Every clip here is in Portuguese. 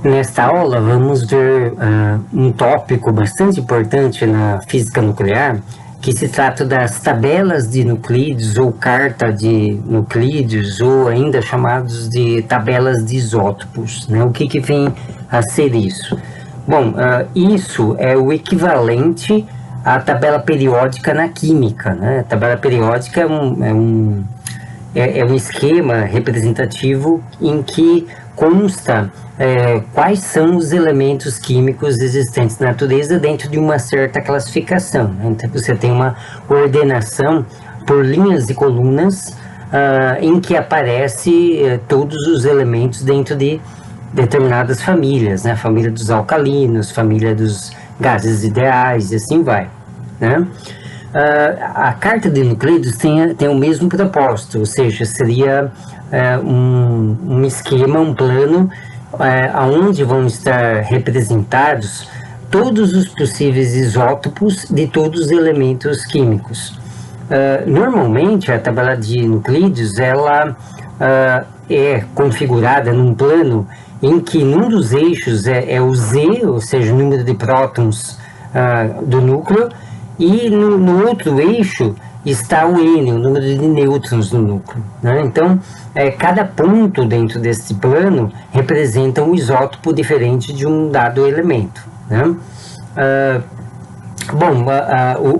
Nesta aula, vamos ver um tópico bastante importante na física nuclear, que se trata das tabelas de nuclídeos ou carta de nuclídeos, ou ainda chamados de tabelas de isótopos, né? O que vem a ser isso? Bom, isso é o equivalente à tabela periódica na química, né? A tabela periódica é um esquema representativo em que consta quais são os elementos químicos existentes na natureza dentro de uma certa classificação. Então, você tem uma ordenação por linhas e colunas em que aparece todos os elementos dentro de determinadas famílias, né? Família dos alcalinos, família dos gases ideais e assim vai, né? A carta de nuclídeos tem o mesmo propósito, ou seja, seria um esquema, um plano, onde vão estar representados todos os possíveis isótopos de todos os elementos químicos. Normalmente, a tabela de nuclídeos, ela é configurada num plano em que num dos eixos é o Z, ou seja, o número de prótons do núcleo, e no outro eixo está o N, o número de nêutrons no núcleo, né? Então, cada ponto dentro desse plano representa um isótopo diferente de um dado elemento, né?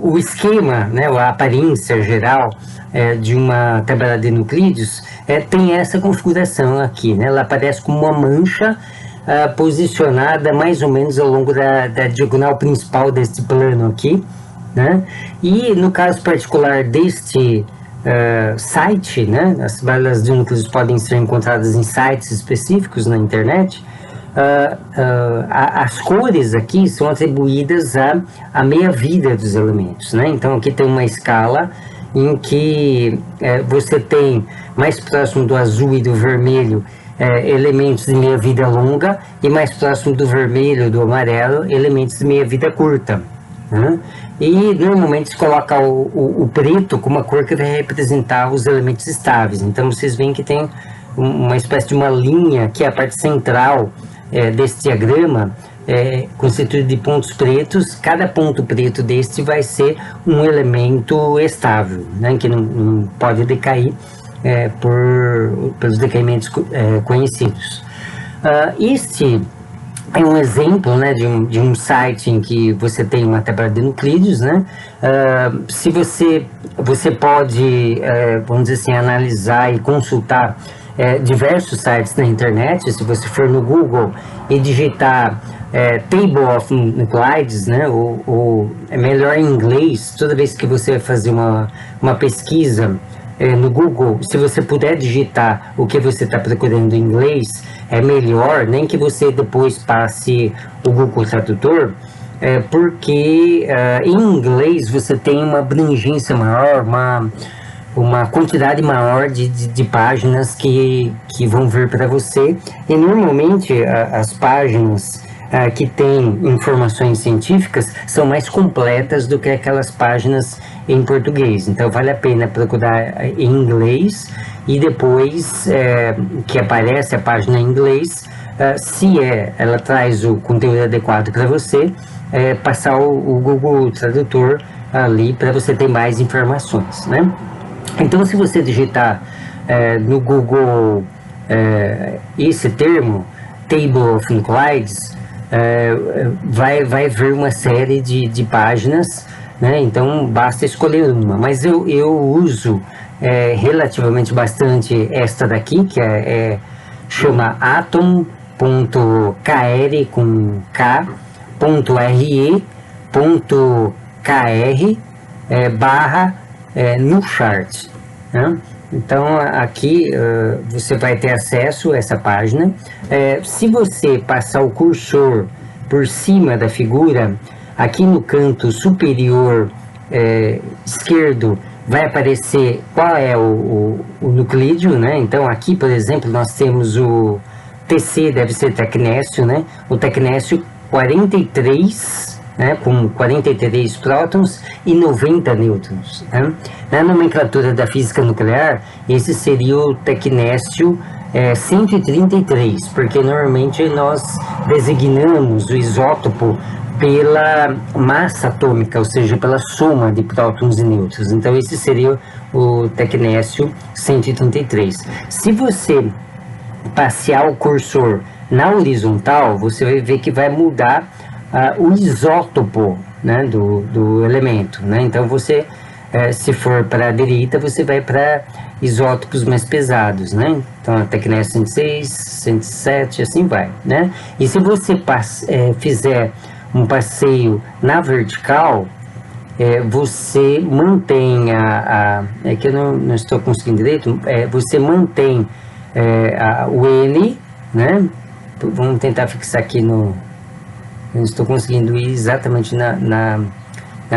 O esquema, né, a aparência geral de uma tabela de nuclídeos tem essa configuração aqui, né? Ela aparece como uma mancha posicionada mais ou menos ao longo da diagonal principal deste plano aqui, né? E no caso particular deste site, né, as tabelas de núcleos podem ser encontradas em sites específicos na internet. As cores aqui são atribuídas à meia-vida dos elementos, né? Então aqui tem uma escala em que você tem mais próximo do azul e do vermelho elementos de meia-vida longa, e mais próximo do vermelho, do amarelo, elementos de meia-vida curta, né? E normalmente se coloca o preto como a cor que vai representar os elementos estáveis. Então vocês veem que tem uma espécie de uma linha, que é a parte central desse diagrama, constituído de pontos pretos. Cada ponto preto deste vai ser um elemento estável, né, que não pode decair pelos decaimentos conhecidos. Este é um exemplo, né, de um site em que você tem uma tabela de nuclídeos, né? Se você pode, vamos dizer assim, analisar e consultar diversos sites na internet. Se você for no Google e digitar Table of Nuclides, né, ou é melhor em inglês, toda vez que você vai fazer uma pesquisa no Google, se você puder digitar o que você está procurando em inglês, é melhor, nem que você depois passe o Google Tradutor, porque em inglês você tem uma abrangência maior, uma quantidade maior de páginas que vão vir para você, e normalmente as páginas que têm informações científicas são mais completas do que aquelas páginas em português. Então vale a pena procurar em inglês, e depois que aparece a página em inglês, se ela traz o conteúdo adequado para você, passar o Google Tradutor ali para você ter mais informações, né? Então, se você digitar no Google esse termo, Table of Nuclides, vai ver uma série de páginas, né? Então basta escolher uma, mas eu uso relativamente bastante esta daqui, que chama atom.kr com k.re.kr barra nuchart, né? Então aqui você vai ter acesso a essa página. Se você passar o cursor por cima da figura, aqui no canto superior esquerdo vai aparecer qual é o nuclídeo, né? Então aqui, por exemplo, nós temos o TC, deve ser tecnécio, né? O tecnécio 43, né, com 43 prótons e 90 nêutrons, né? Na nomenclatura da física nuclear, esse seria o tecnécio 133, porque normalmente nós designamos o isótopo pela massa atômica, ou seja, pela soma de prótons e nêutrons. Então esse seria o tecnécio 133. Se você passear o cursor na horizontal, você vai ver que vai mudar o isótopo, né, do elemento, né? Então você, se for para a direita, você vai para isótopos mais pesados, né? Então a tecnécio 106, 107, assim vai, né? E se você fizer um passeio na vertical, você mantém é que eu não estou conseguindo direito, você mantém o N, né? Vamos tentar fixar aqui no... Eu não estou conseguindo ir exatamente na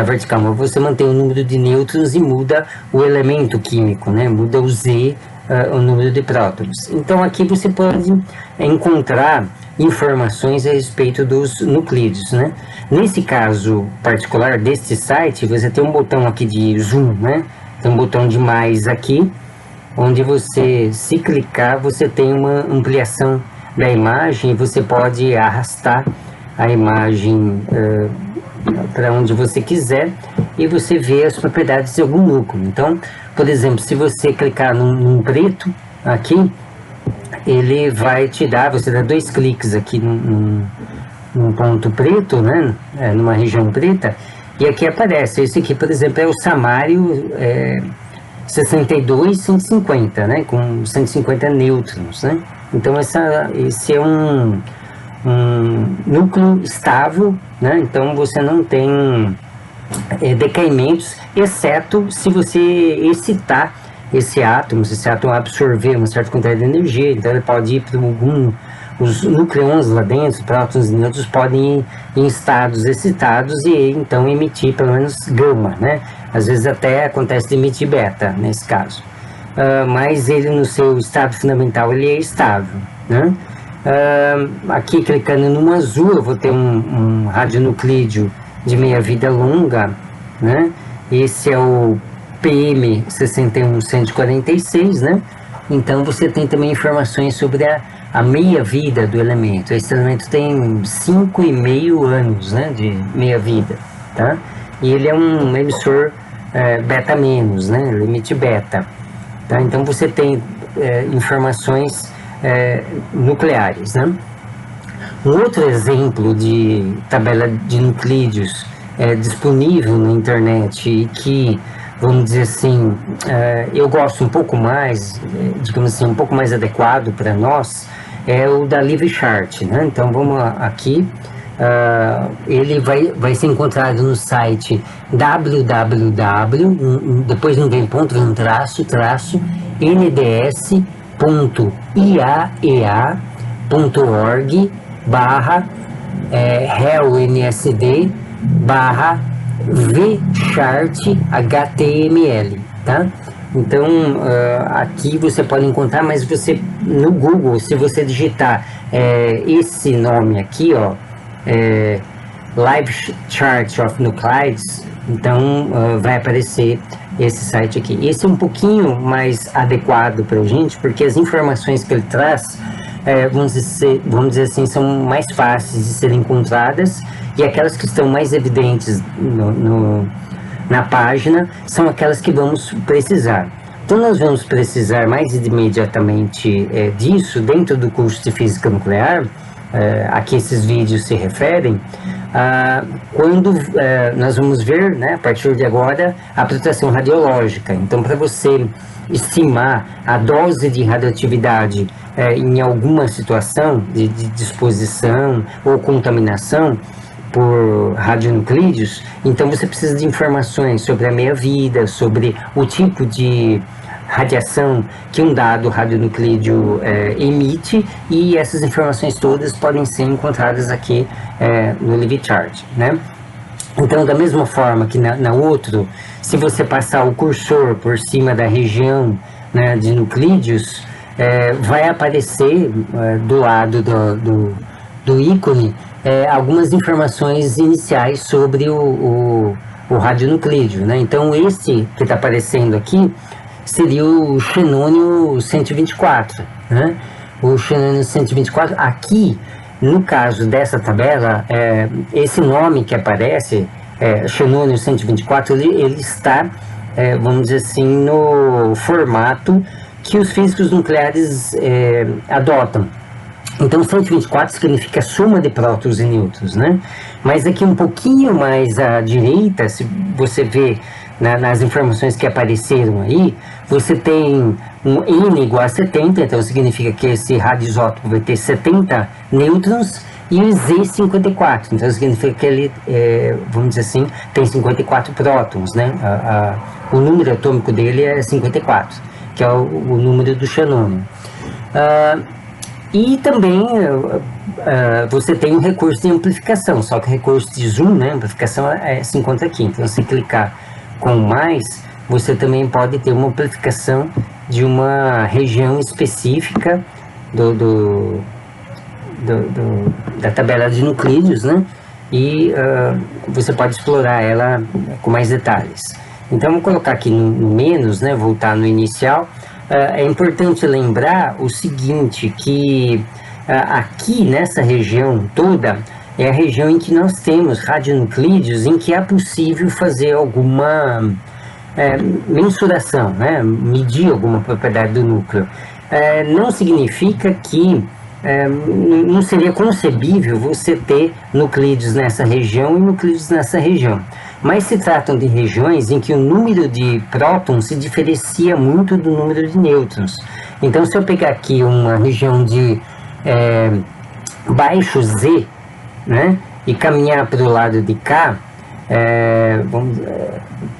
vertical, mas você mantém o número de nêutrons e muda o elemento químico, né? Muda o Z, o número de prótons. Então aqui você pode encontrar informações a respeito dos nuclídeos, né? Nesse caso particular deste site, você tem um botão aqui de zoom, né? Tem um botão de mais aqui, onde você, se clicar, você tem uma ampliação da imagem e você pode arrastar a imagem para onde você quiser e você vê as propriedades de algum núcleo. Então, por exemplo, se você clicar num preto aqui, ele vai te dar, você dá 2 cliques aqui num ponto preto, né, numa região preta, e aqui aparece, esse aqui, por exemplo, é o samário 62-150, né, com 150 nêutrons, né. Então esse é um núcleo estável, né, então você não tem decaimentos, exceto se você excitar esse átomo, se esse átomo absorver uma certa quantidade de energia, então ele pode ir para os nucleons lá dentro, prótons e nêutrons podem ir em estados excitados e então emitir pelo menos gama, né? Às vezes até acontece de emitir beta nesse caso, mas ele no seu estado fundamental ele é estável, né? Aqui clicando no azul eu vou ter um radionuclídeo de meia-vida longa, né? Esse é o PM 61146, né? Então você tem também informações sobre a meia-vida do elemento. Esse elemento tem 5,5 anos, né, de meia-vida, tá? E ele é um emissor beta menos, né? Ele emite beta, tá? Então você tem informações nucleares, né? Um outro exemplo de tabela de nuclídeos disponível na internet e que, vamos dizer assim, eu gosto um pouco mais, digamos assim, um pouco mais adequado para nós, é o da LiveChart, né? Então vamos aqui, ele vai ser encontrado no site www, depois não vem ponto, vem um traço, nds.iaa.org/hellnsd/vchart.html, tá? Então, aqui você pode encontrar, mas você, no Google, se você digitar esse nome aqui, ó, Live Chart of Nuclides, então vai aparecer esse site aqui. Esse é um pouquinho mais adequado para a gente, porque as informações que ele traz, vamos dizer assim, são mais fáceis de serem encontradas, e aquelas que estão mais evidentes na página são aquelas que vamos precisar. Então nós vamos precisar mais imediatamente disso dentro do curso de Física Nuclear, a que esses vídeos se referem, quando nós vamos ver, né, a partir de agora, a proteção radiológica. Então, para você estimar a dose de radioatividade em alguma situação de disposição ou contaminação por radionuclídeos, então você precisa de informações sobre a meia-vida, sobre o tipo de radiação que um dado radionuclídeo emite, e essas informações todas podem ser encontradas aqui no LiveChart, né? Então, da mesma forma que na outro, se você passar o cursor por cima da região, né, de nuclídeos, vai aparecer do lado do ícone algumas informações iniciais sobre o radionuclídeo, né? Então, esse que está aparecendo aqui seria o xenônio 124, né? O xenônio 124, aqui, no caso dessa tabela, esse nome que aparece, xenônio 124, ele está, vamos dizer assim, no formato que os físicos nucleares adotam. Então, 124 significa soma de prótons e nêutrons, né? Mas aqui um pouquinho mais à direita, se você vê nas informações que apareceram aí, você tem um N igual a 70, então significa que esse radioisótopo vai ter 70 nêutrons, e o Z54, então significa que ele, vamos dizer assim, tem 54 prótons, né? O número atômico dele é 54, que é o número do xenônio. E também você tem um recurso de amplificação, só que o recurso de zoom, né, amplificação se encontra aqui. Então, se clicar com mais, você também pode ter uma amplificação de uma região específica da tabela de nuclídeos, né, e você pode explorar ela com mais detalhes. Então, vou colocar aqui no menos, né, voltar no inicial. É importante lembrar o seguinte, que aqui nessa região toda é a região em que nós temos radionuclídeos em que é possível fazer alguma mensuração, né? Medir alguma propriedade do núcleo. Não significa que não seria concebível você ter nuclídeos nessa região e nuclídeos nessa região. Mas se tratam de regiões em que o número de prótons se diferencia muito do número de nêutrons. Então, se eu pegar aqui uma região de baixo Z, né, e caminhar para o lado de cá,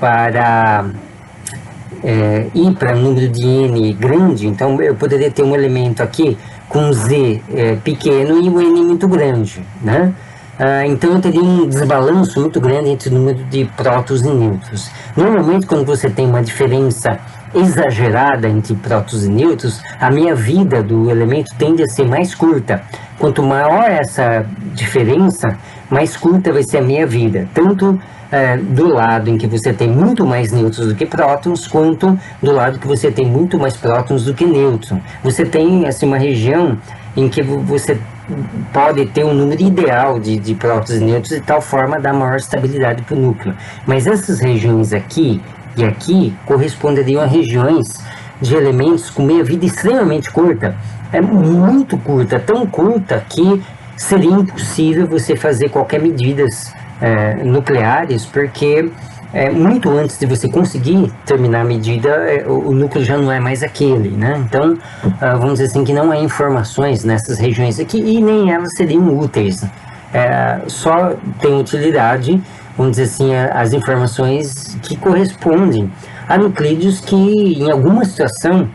para ir para um número de N grande, então eu poderia ter um elemento aqui com Z pequeno e um N muito grande, né? Então eu teria um desbalanço muito grande entre o número de prótons e nêutrons. Normalmente, quando você tem uma diferença exagerada entre prótons e nêutrons, a meia-vida do elemento tende a ser mais curta. Quanto maior essa diferença, mais curta vai ser a meia-vida, tanto do lado em que você tem muito mais nêutrons do que prótons, quanto do lado que você tem muito mais prótons do que nêutrons. Você tem assim, uma região em que você pode ter um número ideal de prótons e nêutrons, de tal forma a dar maior estabilidade para o núcleo. Mas essas regiões aqui e aqui corresponderiam a regiões de elementos com meia-vida extremamente curta. É muito curta, tão curta que seria impossível você fazer qualquer medidas nucleares, porque muito antes de você conseguir terminar a medida, o núcleo já não é mais aquele, né? Então, vamos dizer assim, que não há informações nessas regiões aqui e nem elas seriam úteis. Só tem utilidade, vamos dizer assim, as informações que correspondem a nuclídeos que, em alguma situação,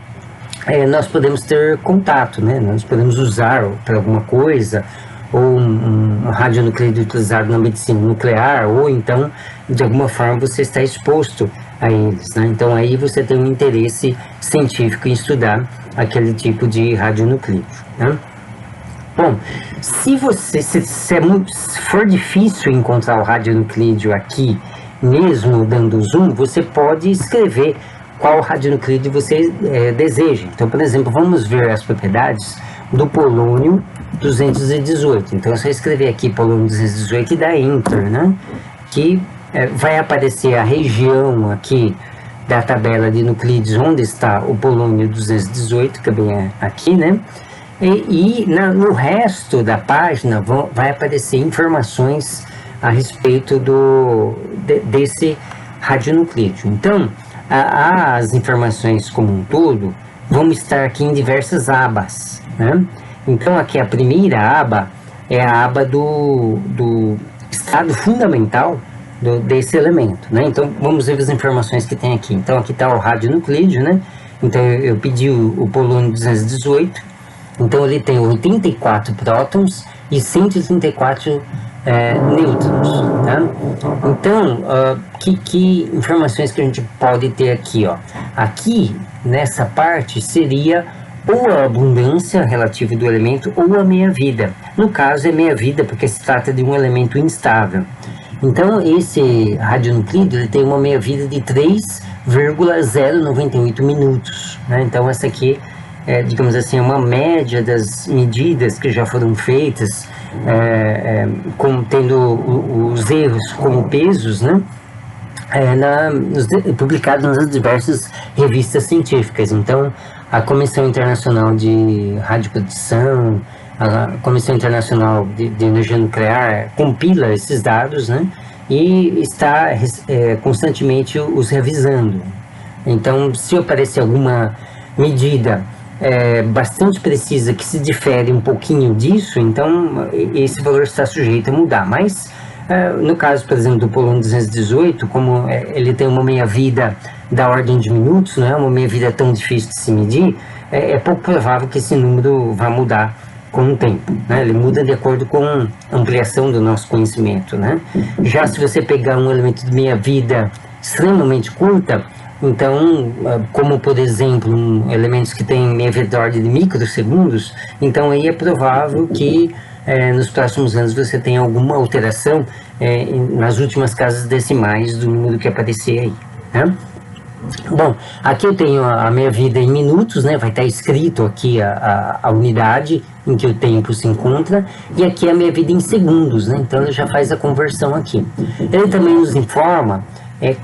nós podemos ter contato, né? Nós podemos usar para alguma coisa, ou um radionuclídeo utilizado na medicina nuclear, ou então, de alguma forma, você está exposto a eles, né? Então, aí você tem um interesse científico em estudar aquele tipo de radionuclídeo, né? Bom, se for difícil encontrar o radionuclídeo aqui, mesmo dando zoom, você pode escrever qual radionuclídeo você deseja. Então, por exemplo, vamos ver as propriedades do polônio 218. Então, é só escrever aqui polônio 218 e dar Enter, né? Que vai aparecer a região aqui da tabela de nuclídeos onde está o polônio 218, que é bem aqui, né? No resto da página vai aparecer informações a respeito desse radionuclídeo. Então, as informações como um todo vão estar aqui em diversas abas, né? Então, aqui a primeira aba é a aba do estado fundamental desse elemento, né? Então, vamos ver as informações que tem aqui. Então, aqui está o radionuclídeo, né? Então, eu pedi o polônio 218. Então, ele tem 84 prótons e 134 nêutrons, tá? Então, que informações que a gente pode ter aqui, ó? Aqui, nessa parte, seria ou a abundância relativa do elemento ou a meia-vida. No caso, é meia-vida porque se trata de um elemento instável. Então, esse radionuclídeo ele tem uma meia-vida de 3,098 minutos, né? Então, essa aqui digamos assim, uma média das medidas que já foram feitas, tendo os erros como pesos, né? Publicado nas diversas revistas científicas. Então, a Comissão Internacional de Radioproteção, a Comissão Internacional de Energia Nuclear compila esses dados, né? E está constantemente os revisando. Então, se aparecer alguma medida bastante precisa que se difere um pouquinho disso, então esse valor está sujeito a mudar. Mas no caso, por exemplo, do polônio 218, como ele tem uma meia-vida da ordem de minutos, não é uma meia-vida tão difícil de se medir, é pouco provável que esse número vá mudar com o tempo, né? Ele muda de acordo com a ampliação do nosso conhecimento, né? Já se você pegar um elemento de meia-vida extremamente curta, então, como por exemplo, elementos que têm meia-vida da ordem de microsegundos, então aí é provável que nos próximos anos você tenha alguma alteração nas últimas casas decimais do número que aparecer aí, né? Bom, aqui eu tenho a minha vida em minutos, né? Vai estar escrito aqui a unidade em que o tempo se encontra, e aqui a minha vida em segundos, né? Então ele já faz a conversão aqui. Ele também nos informa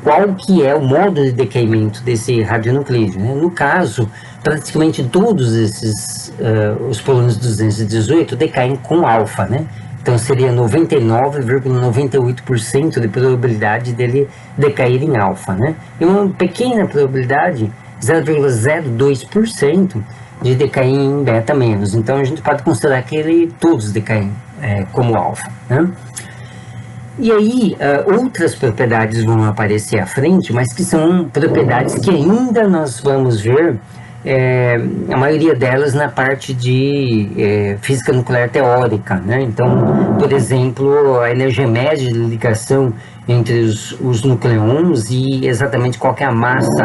qual que é o modo de decaimento desse radionuclídeo, né? No caso, praticamente todos esses, os polônios 218 decaem com alfa, né? Então seria 99,98% de probabilidade dele decair em alfa, né? E uma pequena probabilidade, 0,02%, de decair em beta menos. Então a gente pode considerar que todos decaem como alfa, né? E aí, outras propriedades vão aparecer à frente, mas que são propriedades que ainda nós vamos ver, a maioria delas na parte de física nuclear teórica, né? Então, por exemplo, a energia média de ligação entre os nucleons e exatamente qual que é a massa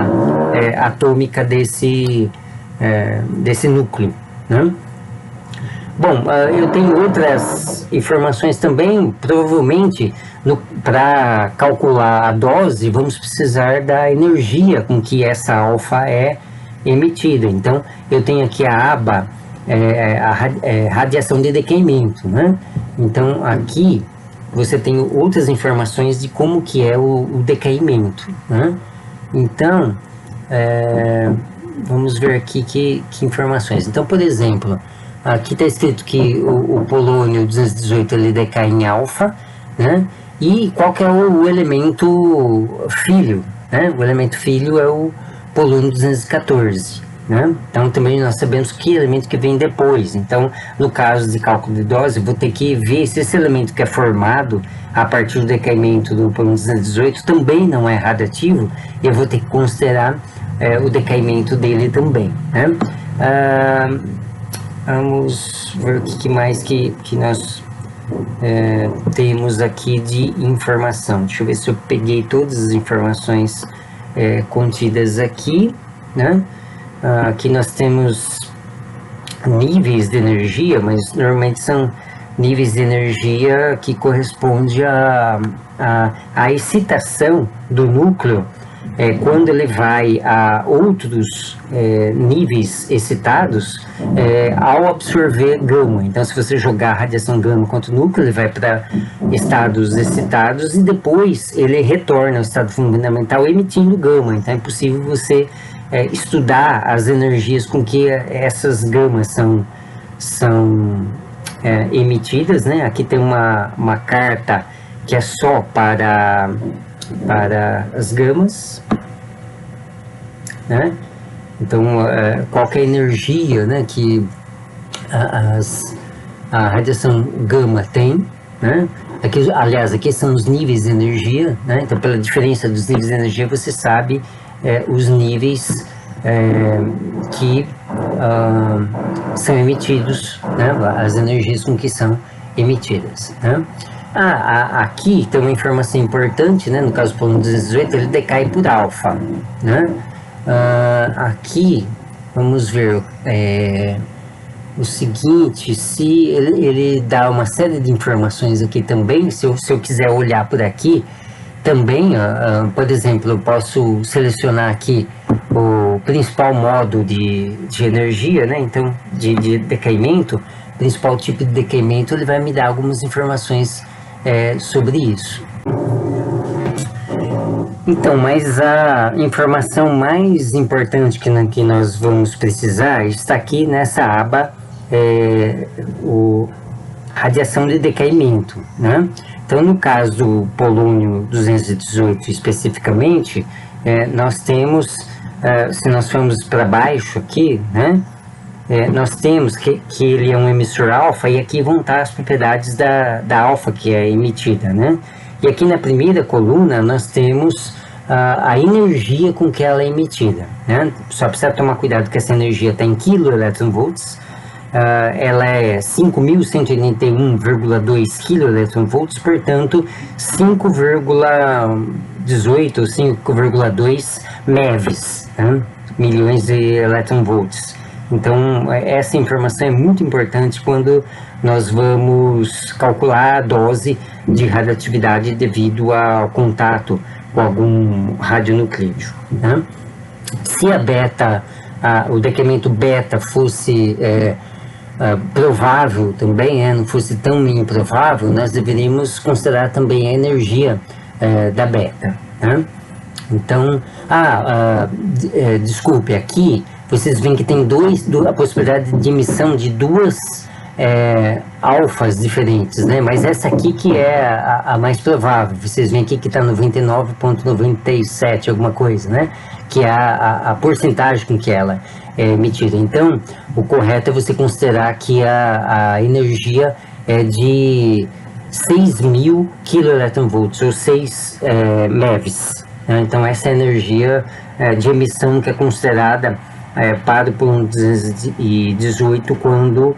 atômica desse núcleo, né? Bom, eu tenho outras informações também. Provavelmente, para calcular a dose, vamos precisar da energia com que essa alfa é emitida. Então, eu tenho aqui a aba, radiação de decaimento, né? Então, aqui você tem outras informações de como que é o decaimento, né? Então, vamos ver aqui que informações. Então, por exemplo, aqui está escrito que o polônio 218 ele decai em alfa, né? E qual que é o elemento filho, né? O elemento filho é o polônio 214, né? Então também nós sabemos que elemento que vem depois. Então, no caso de cálculo de dose, vou ter que ver se esse elemento que é formado a partir do decaimento do polônio 218 também não é radioativo, e eu vou ter que considerar o decaimento dele também, né? Vamos ver o que mais que nós temos aqui de informação. Deixa eu ver se eu peguei todas as informações contidas aqui, né? Aqui nós temos níveis de energia, mas normalmente são níveis de energia que corresponde à excitação do núcleo quando ele vai a outros níveis excitados ao absorver gama. Então, se você jogar a radiação gama contra o núcleo, ele vai para estados excitados e depois ele retorna ao estado fundamental emitindo gama. Então, é possível você estudar as energias com que essas gamas são emitidas, né? Aqui tem uma carta que é só para as gamas, né? Então, qualquer energia, né, que a radiação gama tem, né? Aqui, aliás, aqui são os níveis de energia, né? Então, pela diferença dos níveis de energia, você sabe os níveis que são emitidos, né? As energias com que são emitidas, né? Aqui tem uma informação importante, né? No caso do polônio 218, ele decai por alfa, né? Aqui, vamos ver o seguinte, se ele dá uma série de informações aqui também, se eu quiser olhar por aqui, também, por exemplo, eu posso selecionar aqui o principal modo de energia, né? Então, de decaimento, o principal tipo de decaimento, ele vai me dar algumas informações sobre isso. Então, mas a informação mais importante que nós vamos precisar está aqui nessa aba, radiação de decaimento, né? Então, no caso do polônio 218 especificamente, nós temos, se nós formos para baixo aqui, né? Nós temos que ele é um emissor alfa, e aqui vão estar as propriedades da alfa que é emitida, né? E aqui na primeira coluna nós temos a energia com que ela é emitida, né? Só precisa tomar cuidado que essa energia está em kV, ela é 5.181,2 kV, portanto 5,18 ou 5,2 MeVs, né? Milhões de elétron-volts. Então, essa informação é muito importante quando nós vamos calcular a dose de radioatividade devido ao contato com algum radionuclídeo, né? Se o decaimento beta fosse provável também, não fosse tão improvável, nós deveríamos considerar também a energia da beta, né? Então, desculpe, aqui vocês veem que tem a possibilidade de emissão de duas alfas diferentes, né? Mas essa aqui que é a mais provável. Vocês veem aqui que está 99,97, alguma coisa, né? Que é a porcentagem com que ela é emitida. Então, o correto é você considerar que a energia é de 6.000 kV, ou 6 MeVs, né? Então, essa é a energia de emissão que é considerada para o polônio 218 quando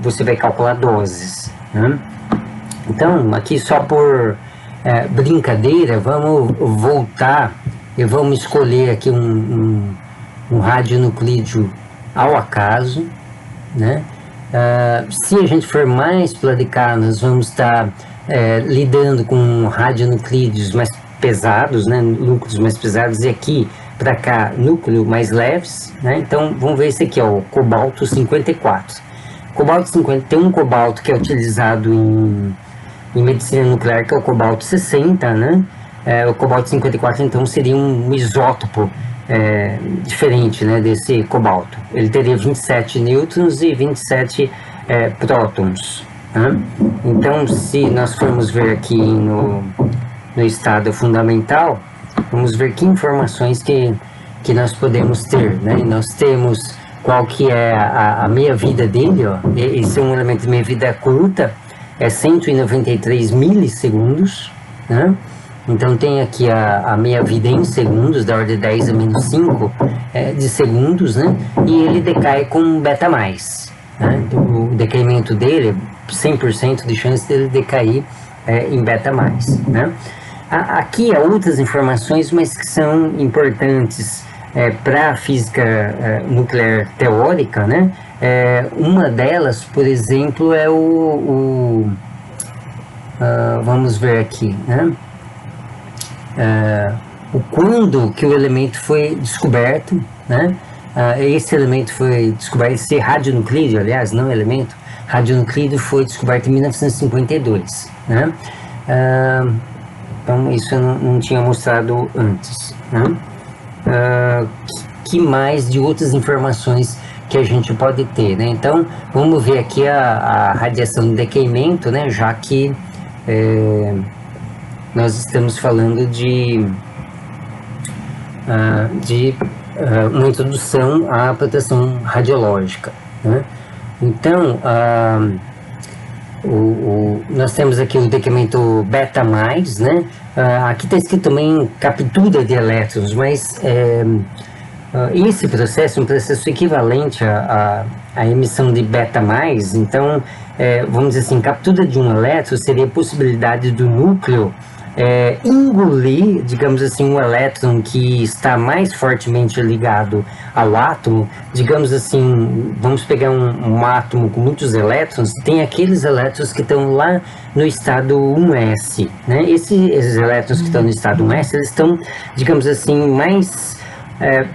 você vai calcular doses, né? Então, aqui só por brincadeira, vamos voltar e vamos escolher aqui um radionuclídeo ao acaso, né? Se a gente for mais para cá, nós vamos estar lidando com radionuclídeos mais pesados, né? Núcleos mais pesados, e aqui para cá, núcleo mais leves, né? Então, vamos ver esse aqui, ó, o cobalto 54. Cobalto 50, tem um cobalto que é utilizado em medicina nuclear, que é o cobalto 60, né? O cobalto 54, então, seria um isótopo diferente, né, desse cobalto. Ele teria 27 nêutrons e 27 prótons, né? Então, se nós formos ver aqui no estado fundamental, vamos ver que informações que nós podemos ter, né? E nós temos qual que é a meia-vida dele, ó. Esse é um elemento de meia-vida curta, é 193 milissegundos, né? Então tem aqui a meia-vida em segundos, da ordem de 10 a menos 5 de segundos, né? E ele decai com beta+, né? Então, o decaimento dele, 100% de chance dele decair em beta+, né? Aqui há outras informações, mas que são importantes para a física nuclear teórica, né? Uma delas, por exemplo, é vamos ver aqui, né? O quando que o elemento foi descoberto, né? Esse elemento foi descoberto, esse radionuclídeo, aliás, não elemento, radionuclídeo foi descoberto em 1952, né? Então, isso eu não tinha mostrado antes, né? Que mais de outras informações que a gente pode ter, né? Então, vamos ver aqui a radiação de decaimento, né? Já que nós estamos falando de uma introdução à proteção radiológica, né? Então, nós temos aqui o decaimento beta+, né? Aqui está escrito também captura de elétrons, mas esse processo é um processo equivalente à emissão de beta+, então, vamos dizer assim, captura de um elétron seria a possibilidade do núcleo engolir, digamos assim, um elétron que está mais fortemente ligado ao átomo. Digamos assim, vamos pegar um átomo com muitos elétrons, tem aqueles elétrons que estão lá no estado 1s, né? Esses elétrons que estão no estado 1s, eles estão, digamos assim, mais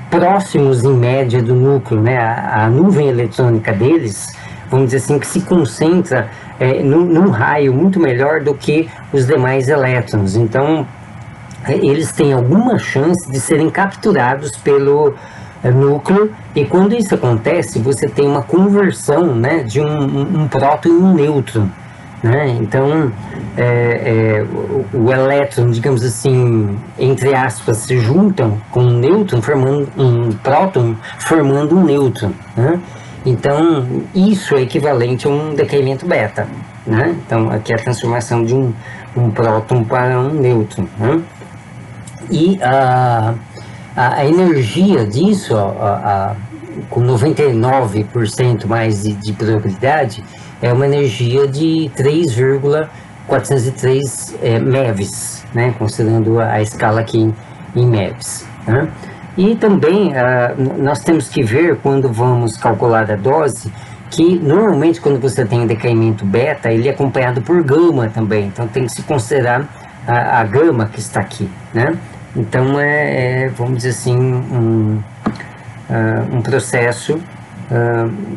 próximos em média do núcleo, né? A nuvem eletrônica deles, vamos dizer assim, que se concentra num raio muito melhor do que os demais elétrons. Então, eles têm alguma chance de serem capturados pelo núcleo, e quando isso acontece, você tem uma conversão, né, de um próton em um nêutron, né? Então, o elétron, digamos assim, entre aspas, se juntam com um nêutron, formando um próton, formando um nêutron, né? Então, isso é equivalente a um decaimento beta, né? Então, aqui é a transformação de um próton para um nêutron, né? E a energia disso, com 99% mais de probabilidade, é uma energia de 3,403 MeVs, né? Considerando a escala aqui em MeVs, né? E também nós temos que ver, quando vamos calcular a dose, que normalmente quando você tem decaimento beta, ele é acompanhado por gama também, então tem que se considerar a gama que está aqui, né? Então vamos dizer assim, um processo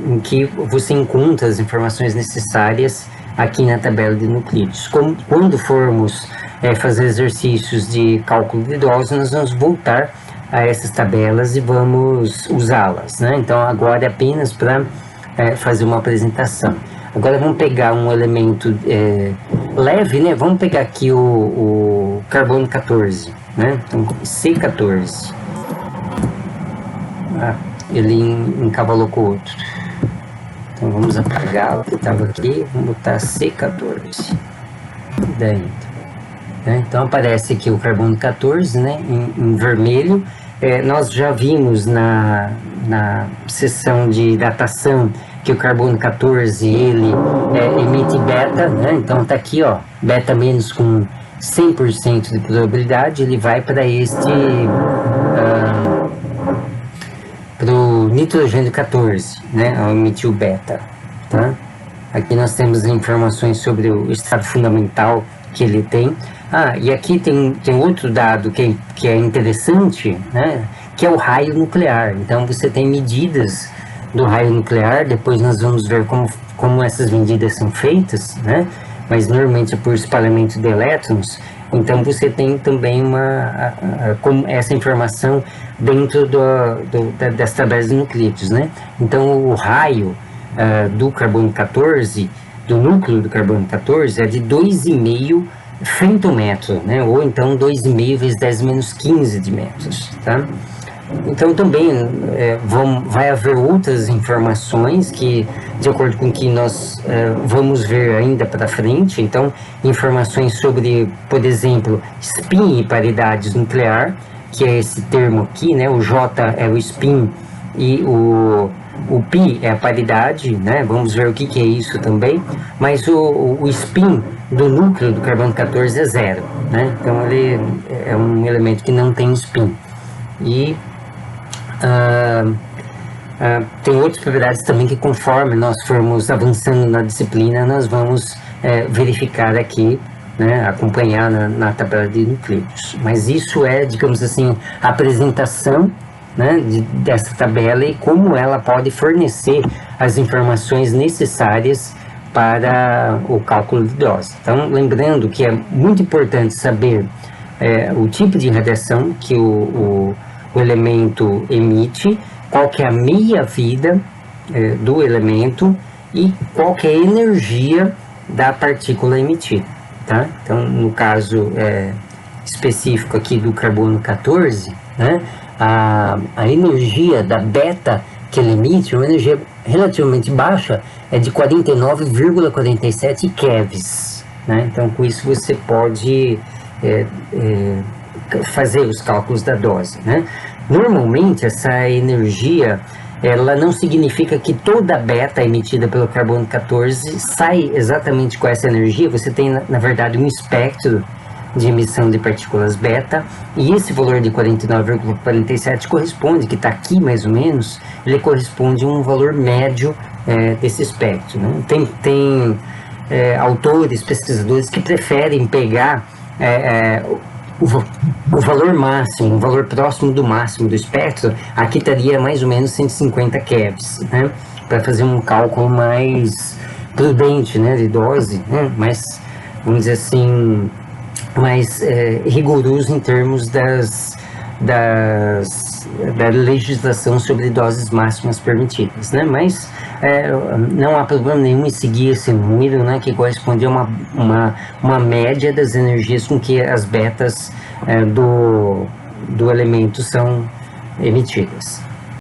em que você encontra as informações necessárias aqui na tabela de nuclídeos. Quando formos fazer exercícios de cálculo de dose, nós vamos voltar a essas tabelas e vamos usá-las, né? Então agora é apenas para fazer uma apresentação. Agora vamos pegar um elemento leve, né? Vamos pegar aqui o carbono 14, né? Então C14. Ele encavalou com o outro. Então vamos apagar o que estava aqui, vamos botar C14 dentro. Né? Então aparece aqui o carbono 14, né? Em vermelho. Nós já vimos na sessão de datação que o carbono 14 ele emite beta, né? Então tá aqui, ó, beta menos com 100% de probabilidade, ele vai para pro nitrogênio 14, né? Ao emitir o beta, tá? Aqui nós temos informações sobre o estado fundamental que ele tem. E aqui tem outro dado que é interessante, né? Que é o raio nuclear. Então você tem medidas do raio nuclear, depois nós vamos ver como essas medidas são feitas, né? Mas normalmente é por espalhamento de elétrons. Então você tem também essa informação dentro das tabelas de nuclídeos, né? Então o raio do carbono 14, do núcleo do carbono 14, é de 2,5 femtômetro, né? Ou então 2,5 vezes 10 menos 15 de metros, tá? Então também vai haver outras informações que, de acordo com o que nós vamos ver ainda para frente, então informações sobre, por exemplo, spin e paridades nuclear, que é esse termo aqui, né? O J é o spin e o π é a paridade, né? Vamos ver o que é isso também, mas o spin do núcleo do carbono 14 é zero, né? Então ele é um elemento que não tem spin. E tem outras propriedades também que, conforme nós formos avançando na disciplina, nós vamos verificar aqui, né, acompanhar na tabela de nuclídeos. Mas isso é, digamos assim, a apresentação, né, dessa tabela e como ela pode fornecer as informações necessárias para o cálculo de dose. Então, lembrando que é muito importante saber o tipo de radiação que o elemento emite, qual que é a meia-vida do elemento e qual que é a energia da partícula emitida, tá? Então, no caso específico aqui do carbono 14, né, a energia da beta que ele emite, uma energia relativamente baixa, é de 49,47 keVs, né? Então, com isso você pode fazer os cálculos da dose, né? Normalmente essa energia, ela não significa que toda beta emitida pelo carbono 14 sai exatamente com essa energia. Você tem, na verdade, um espectro de emissão de partículas beta, e esse valor de 49,47 corresponde, que está aqui mais ou menos, ele corresponde a um valor médio desse espectro, né? Tem autores, pesquisadores que preferem pegar o valor máximo, o valor próximo do máximo do espectro, aqui estaria mais ou menos 150 keVs, né? Para fazer um cálculo mais prudente, né, de dose, né? Mas, vamos dizer assim, mais rigoroso em termos da legislação sobre doses máximas permitidas, né? Mas não há problema nenhum em seguir esse número, né? Que corresponde a uma média das energias com que as betas do elemento são emitidas.